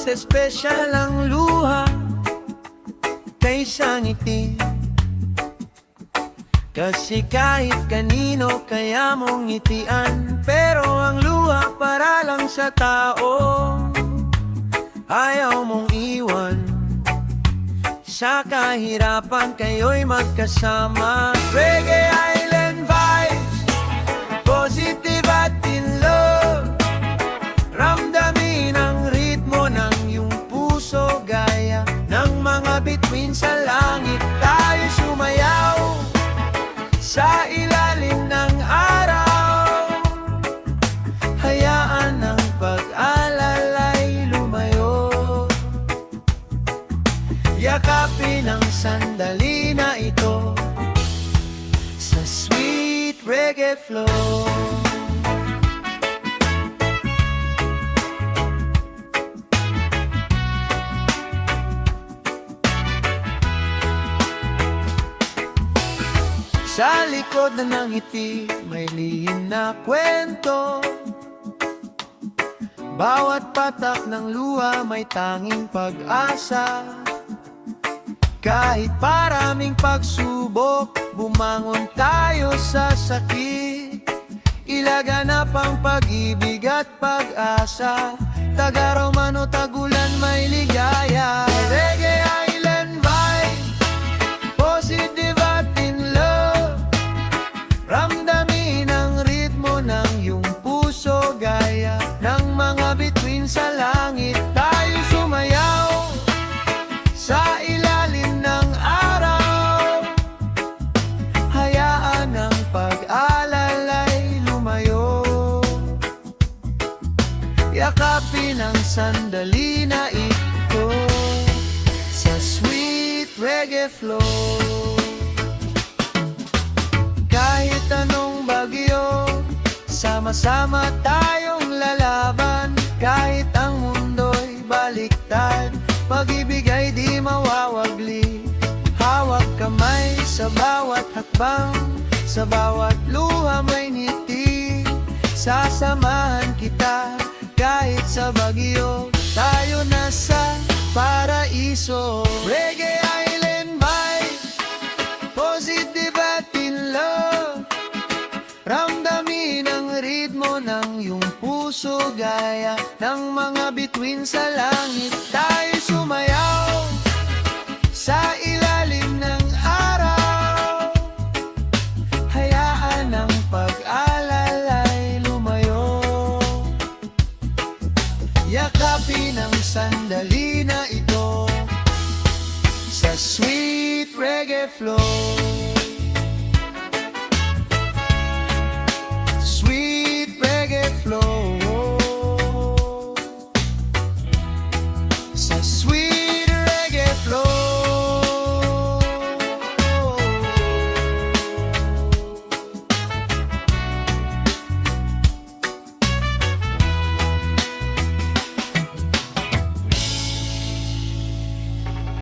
espesyal ang luha kaysa ngiti. Kasi kahit kanino kaya mong ngitian, pero ang luha para lang sa tao ayaw mong iwan. Sa kahirapan kayo'y magkasama. Reggae Island vibes, positive at in love. Ramdamin ang ritmo ng iyong puso, gaya ng mga bituin sa langit. Tayo sumayaw sa ilalim ng araw. Hayaan ang pag-alalay lumayo. Yakapin ang sandali na ito sa sweet reggae flow. Sa likod na ng ngiti, may lihim na kwento. Bawat patak ng luha may tanging pag-asa. Kahit maraming pagsubok, bumangon tayo sa sakit. Ilaganap ang pag-ibig at pag-asa. Tagaraw man o tagulan may ligaya. Reggae Island vibe, positive at in love. Ramdamin ang ritmo ng iyong puso, gaya ng mga bituin sa langit. Tayo sumayaw sa ilalim ng araw. Hayaan ang pag-alalay lumayo. Yakapin ang sandali na ito sa sweet reggae flow. Kahit anong bagyo, sama-sama tayong lalaban. Kahit ang mundo'y baliktad, pag-ibig ay di mawawagli. Hawak kamay sa bawat hakbang, sa bawat luha may ngiti. Sasamahan kita kahit sa bagyo, tayo nasa paraiso. Reggae Island vibe, positive at in love. Ramdamin ang ritmo ng iyong puso, gaya ng mga bituin sa langit. Tayo sumayaw sa ilalim ng araw. Hayaan ang pag-alalay lumayo. Yakapin ang sandali na ito sa sweet reggae flow. Sweet reggae flow. Sa sweet